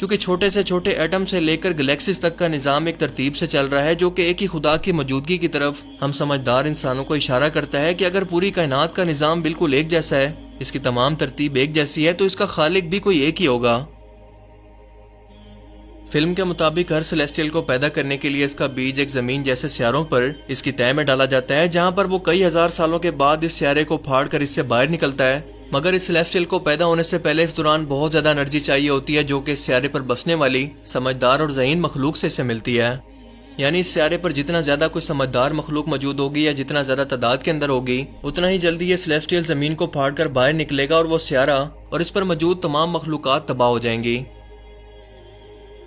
کیونکہ چھوٹے سے چھوٹے ایٹم سے لے کر گلیکسیز تک کا نظام ایک ترتیب سے چل رہا ہے جو کہ ایک ہی خدا کی موجودگی کی طرف ہم سمجھدار انسانوں کو اشارہ کرتا ہے کہ اگر پوری کائنات کا نظام بالکل ایک جیسا ہے، اس کی تمام ترتیب ایک جیسی ہے، تو اس کا خالق بھی کوئی ایک ہی ہوگا۔ فلم کے مطابق ہر سیلیسٹیل کو پیدا کرنے کے لیے اس کا بیج ایک زمین جیسے سیاروں پر اس کی تہہ میں ڈالا جاتا ہے، جہاں پر وہ کئی ہزار سالوں کے بعد اس سیارے کو پھاڑ کر اس سے باہر نکلتا ہے۔ مگر اس سیلیسٹیل کو پیدا ہونے سے پہلے اس دوران بہت زیادہ انرجی چاہیے ہوتی ہے جو کہ اس سیارے پر بسنے والی سمجھدار اور ذہین مخلوق سے اسے ملتی ہے۔ یعنی اس سیارے پر جتنا زیادہ کوئی سمجھدار مخلوق موجود ہوگی یا جتنا زیادہ تعداد کے اندر ہوگی، اتنا ہی جلدی یہ سیلیسٹیل زمین کو پھاڑ کر باہر نکلے گا اور وہ سیارہ اور اس پر موجود تمام مخلوقات تباہ ہو جائیں گی۔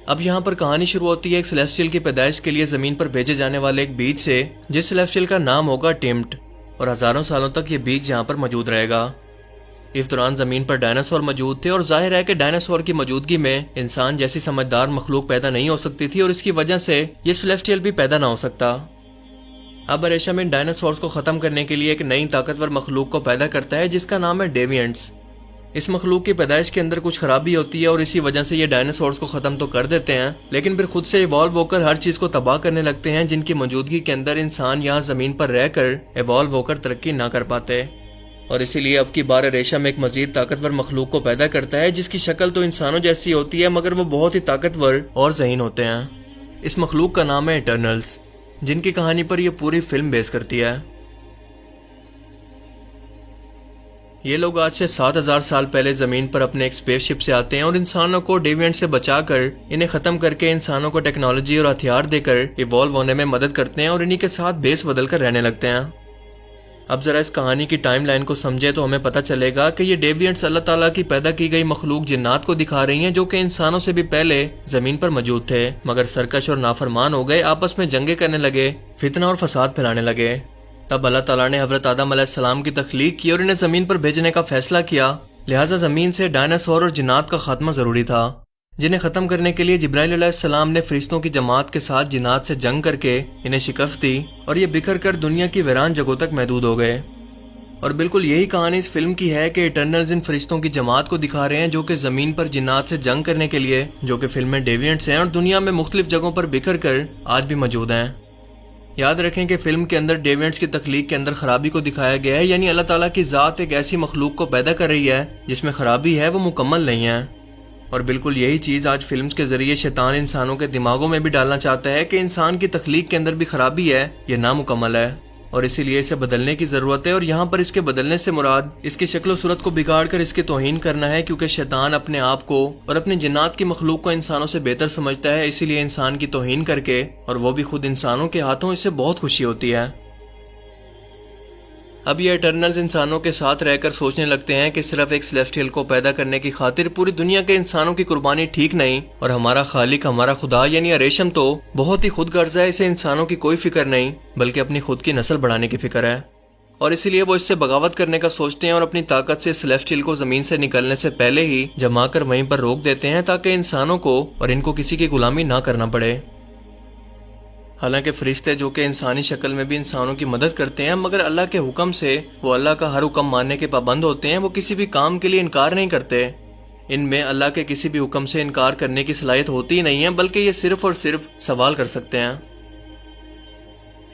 اب یہاں پر کہانی شروع ہوتی ہے ایک سیلیسٹیل کی پیدائش کے لیے زمین پر بھیجے جانے والے ایک بیج سے، جس سیلیسٹیل کا نام ہوگا ٹمٹ، اور ہزاروں سالوں تک یہ بیج یہاں پر موجود رہے گا۔ اس دوران زمین پر ڈائناسور موجود تھے، اور ظاہر ہے کہ ڈائناسور کی موجودگی میں انسان جیسی سمجھدار مخلوق پیدا نہیں ہو سکتی تھی، اور اس کی وجہ سے یہ سیلیسٹیل بھی پیدا نہ ہو سکتا۔ اب اریشم ان ڈائناسورز کو ختم کرنے کے لیے ایک نئی طاقتور مخلوق کو پیدا کرتا ہے جس کا نام ہے ڈیوینٹس۔ اس مخلوق کی پیدائش کے اندر کچھ خرابی ہوتی ہے اور اسی وجہ سے یہ ڈائناسورز کو ختم تو کر دیتے ہیں، لیکن پھر خود سے ایوالو ہو کر ہر چیز کو تباہ کرنے لگتے ہیں جن کی موجودگی کے اندر انسان یہاں زمین پر رہ کر ایوالو ہو کر ترقی نہ کر پاتے۔ اور اسی لیے اب کی بار ریشم ایک مزید طاقتور مخلوق کو پیدا کرتا ہے جس کی شکل تو انسانوں جیسی ہوتی ہے، مگر وہ بہت ہی طاقتور اور ذہین ہوتے ہیں۔ اس مخلوق کا نام ہے ایٹرنلز، جن کی کہانی پر یہ پوری فلم بیس کرتی ہے۔ یہ لوگ آج سے 7000 سال پہلے زمین پر اپنے ایک اسپیس شپ سے آتے ہیں اور انسانوں کو ڈیوینٹ سے بچا کر انہیں ختم کر کے انسانوں کو ٹیکنالوجی اور ہتھیار دے کر ایوالو ہونے میں مدد کرتے ہیں اور انہی کے ساتھ بیس بدل کر رہنے لگتے ہیں۔ اب ذرا اس کہانی کی ٹائم لائن کو سمجھے تو ہمیں پتہ چلے گا کہ یہ ڈیوینٹس اللہ تعالیٰ کی پیدا کی گئی مخلوق جنات کو دکھا رہی ہیں جو کہ انسانوں سے بھی پہلے زمین پر موجود تھے، مگر سرکش اور نافرمان ہو گئے، آپس میں جنگیں کرنے لگے، فتنہ اور فساد پھیلانے لگے۔ تب اللہ تعالیٰ نے حضرت آدم علیہ السلام کی تخلیق کی اور انہیں زمین پر بھیجنے کا فیصلہ کیا، لہٰذا زمین سے ڈائناسور اور جنات کا خاتمہ ضروری تھا، جنہیں ختم کرنے کے لیے جبرائیل علیہ السلام نے فرشتوں کی جماعت کے ساتھ جنات سے جنگ کر کے انہیں شکست دی اور یہ بکھر کر دنیا کی ویران جگہوں تک محدود ہو گئے۔ اور بالکل یہی کہانی اس فلم کی ہے کہ ایٹرنلز ان فرشتوں کی جماعت کو دکھا رہے ہیں جو کہ زمین پر جنات سے جنگ کرنے کے لیے، جو کہ فلم میں ڈیوینٹس ہیں اور دنیا میں مختلف جگہوں پر بکھر کر آج بھی موجود ہیں۔ یاد رکھیں کہ فلم کے اندر ڈیوینٹس کی تخلیق کے اندر خرابی کو دکھایا گیا ہے، یعنی اللہ تعالیٰ کی ذات ایک ایسی مخلوق کو پیدا کر رہی ہے جس میں خرابی ہے، وہ مکمل نہیں ہے۔ اور بالکل یہی چیز آج فلمز کے ذریعے شیطان انسانوں کے دماغوں میں بھی ڈالنا چاہتا ہے کہ انسان کی تخلیق کے اندر بھی خرابی ہے، یہ نامکمل ہے اور اسی لیے اسے بدلنے کی ضرورت ہے۔ اور یہاں پر اس کے بدلنے سے مراد اس کی شکل و صورت کو بگاڑ کر اس کی توہین کرنا ہے، کیونکہ شیطان اپنے آپ کو اور اپنی جنات کی مخلوق کو انسانوں سے بہتر سمجھتا ہے، اسی لیے انسان کی توہین کر کے، اور وہ بھی خود انسانوں کے ہاتھوں، اسے بہت خوشی ہوتی ہے۔ اب یہ ایٹرنلز انسانوں کے ساتھ رہ کر سوچنے لگتے ہیں کہ صرف ایک سیلیسٹیل کو پیدا کرنے کی خاطر پوری دنیا کے انسانوں کی قربانی ٹھیک نہیں، اور ہمارا خالق، ہمارا خدا یعنی اریشم تو بہت ہی خود غرض ہے، اسے انسانوں کی کوئی فکر نہیں بلکہ اپنی خود کی نسل بڑھانے کی فکر ہے، اور اسی لیے وہ اس سے بغاوت کرنے کا سوچتے ہیں اور اپنی طاقت سے سیلیسٹیل کو زمین سے نکلنے سے پہلے ہی جما کر وہیں پر روک دیتے ہیں تاکہ انسانوں کو اور ان کو کسی کی غلامی نہ کرنا پڑے۔ حالانکہ فرشتے جو کہ انسانی شکل میں بھی انسانوں کی مدد کرتے ہیں، مگر اللہ کے حکم سے وہ اللہ کا ہر حکم ماننے کے پابند ہوتے ہیں، وہ کسی بھی کام کے لیے انکار نہیں کرتے۔ ان میں اللہ کے کسی بھی حکم سے انکار کرنے کی صلاحیت ہوتی ہی نہیں ہے، بلکہ یہ صرف اور صرف سوال کر سکتے ہیں۔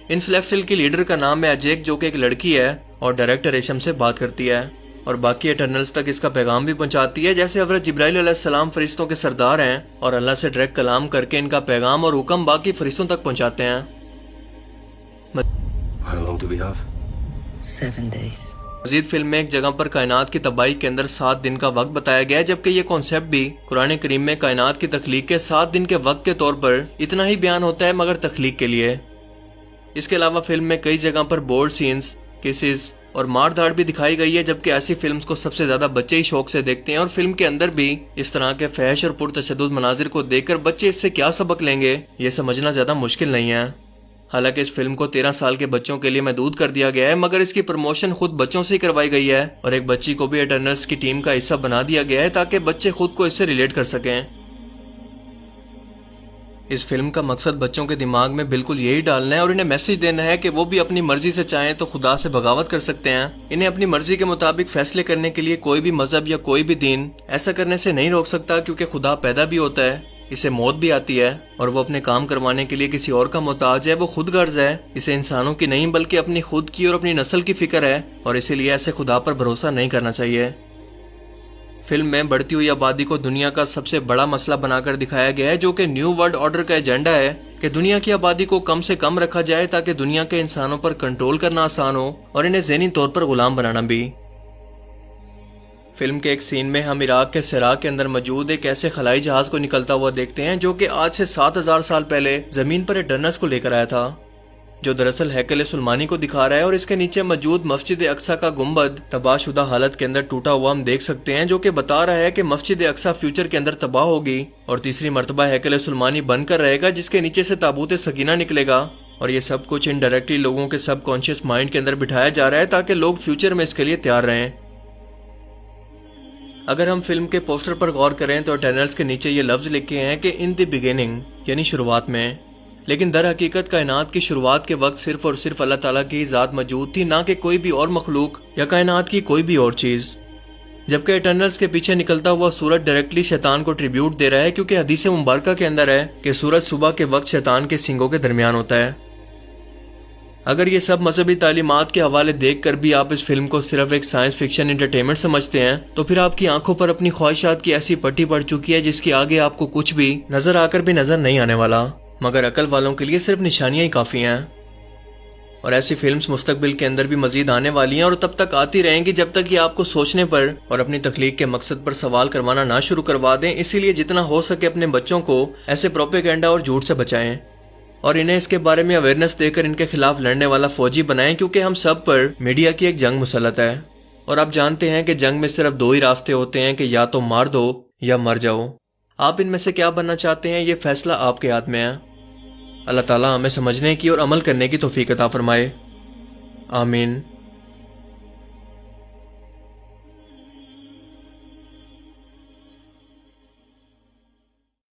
ان سیلیسٹیل کی لیڈر کا نام ہے اجیک، جو کہ ایک لڑکی ہے اور ڈائریکٹ ریشم سے بات کرتی ہے اور باقی ایٹرنلز تک اس کا پیغام بھی پہنچاتی ہے، جیسے حضرت جبرائیل علیہ السلام فرشتوں کے سردار ہیں اور اللہ سے ڈائریکٹ کلام کر کے ان کا پیغام اور حکم باقی فرشتوں تک پہنچاتے ہیں۔ How long do we have? 7 days. مزید فلم میں ایک جگہ پر کائنات کی تباہی کے اندر 7 دن کا وقت بتایا گیا ہے، جبکہ یہ کانسیپٹ بھی قرآن کریم میں کائنات کی تخلیق کے 7 دن کے وقت کے طور پر اتنا ہی بیان ہوتا ہے، مگر تخلیق کے لیے۔ اس کے علاوہ فلم میں کئی جگہ پر بولڈ سینز، کیسز اور مار دھاڑ بھی دکھائی گئی ہے، جبکہ ایسی فلمز کو سب سے زیادہ بچے ہی شوق سے دیکھتے ہیں، اور فلم کے اندر بھی اس طرح کے فحش اور پرتشدد مناظر کو دیکھ کر بچے اس سے کیا سبق لیں گے، یہ سمجھنا زیادہ مشکل نہیں ہے۔ حالانکہ اس فلم کو 13 سال کے بچوں کے لیے محدود کر دیا گیا ہے، مگر اس کی پروموشن خود بچوں سے ہی کروائی گئی ہے، اور ایک بچی کو بھی ایٹرنلز کی ٹیم کا حصہ بنا دیا گیا ہے تاکہ بچے خود کو اس سے ریلیٹ کر سکیں۔ اس فلم کا مقصد بچوں کے دماغ میں بالکل یہی ڈالنا ہے اور انہیں میسج دینا ہے کہ وہ بھی اپنی مرضی سے چاہیں تو خدا سے بغاوت کر سکتے ہیں. انہیں اپنی مرضی کے مطابق فیصلے کرنے کے لیے کوئی بھی مذہب یا کوئی بھی دین ایسا کرنے سے نہیں روک سکتا، کیونکہ خدا پیدا بھی ہوتا ہے، اسے موت بھی آتی ہے، اور وہ اپنے کام کروانے کے لیے کسی اور کا محتاج ہے. وہ خود غرض ہے، اسے انسانوں کی نہیں بلکہ اپنی خود کی اور اپنی نسل کی فکر ہے، اور اسی لیے ایسے خدا پر بھروسہ نہیں کرنا چاہیے. فلم میں بڑھتی ہوئی آبادی کو دنیا کا سب سے بڑا مسئلہ بنا کر دکھایا گیا ہے، جو کہ نیو ورلڈ آرڈر کا ایجنڈا ہے کہ دنیا کی آبادی کو کم سے کم رکھا جائے تاکہ دنیا کے انسانوں پر کنٹرول کرنا آسان ہو اور انہیں ذہنی طور پر غلام بنانا بھی. فلم کے ایک سین میں ہم عراق کے سراء کے اندر موجود ایک ایسے خلائی جہاز کو نکلتا ہوا دیکھتے ہیں جو کہ آج سے 7000 سال پہلے زمین پر ایٹرنس کو لے کر آیا تھا، جو دراصل ہیکل سلیمانی کو دکھا رہا ہے. اور اس کے نیچے موجود مسجد اقصی کا گنبد تباہ شدہ حالت کے اندر ٹوٹا ہوا ہم دیکھ سکتے ہیں، جو کہ بتا رہا ہے کہ مسجد اقصی فیوچر کے اندر تباہ ہوگی اور تیسری مرتبہ ہیکل سلیمانی بن کر رہے گا، جس کے نیچے سے تابوت سکینہ نکلے گا. اور یہ سب کچھ انڈائریکٹلی لوگوں کے سب کانشیس مائنڈ کے اندر بٹھایا جا رہا ہے تاکہ لوگ فیوچر میں اس کے لیے تیار رہیں. اگر ہم فلم کے پوسٹر پر غور کریں تو ایٹرنلز کے نیچے یہ لفظ لکھے ہیں کہ ان دی بگننگ، یعنی شروعات میں. لیکن در حقیقت کائنات کی شروعات کے وقت صرف اور صرف اللہ تعالیٰ کی ذات موجود تھی، نہ کہ کوئی بھی اور مخلوق یا کائنات کی کوئی بھی اور چیز. جبکہ ایٹرنلز کے پیچھے نکلتا ہوا سورج ڈائریکٹلی شیطان کو ٹریبیوٹ دے رہا ہے، کیونکہ حدیث مبارکہ کے اندر ہے کہ سورج صبح کے وقت شیطان کے سینگوں کے درمیان ہوتا ہے. اگر یہ سب مذہبی تعلیمات کے حوالے دیکھ کر بھی آپ اس فلم کو صرف ایک سائنس فکشن انٹرٹینمنٹ سمجھتے ہیں تو پھر آپ کی آنکھوں پر اپنی خواہشات کی ایسی پٹی پڑ چکی ہے جس کے آگے آپ کو کچھ بھی نظر آ کر بھی نظر نہیں آنے والا. مگر عقل والوں کے لیے صرف نشانیاں ہی کافی ہیں. اور ایسی فلمز مستقبل کے اندر بھی مزید آنے والی ہیں اور تب تک آتی رہیں گی جب تک یہ آپ کو سوچنے پر اور اپنی تخلیق کے مقصد پر سوال کروانا نہ شروع کروا دیں. اسی لیے جتنا ہو سکے اپنے بچوں کو ایسے پروپیگنڈا اور جھوٹ سے بچائیں اور انہیں اس کے بارے میں اویئرنیس دے کر ان کے خلاف لڑنے والا فوجی بنائیں، کیونکہ ہم سب پر میڈیا کی ایک جنگ مسلط ہے. اور آپ جانتے ہیں کہ جنگ میں صرف دو ہی راستے ہوتے ہیں کہ یا تو مار دو یا مر جاؤ. آپ ان میں سے کیا بننا چاہتے ہیں، یہ فیصلہ آپ کے ہاتھ میں ہے. اللہ تعالیٰ ہمیں سمجھنے کی اور عمل کرنے کی توفیق عطا فرمائے. آمین.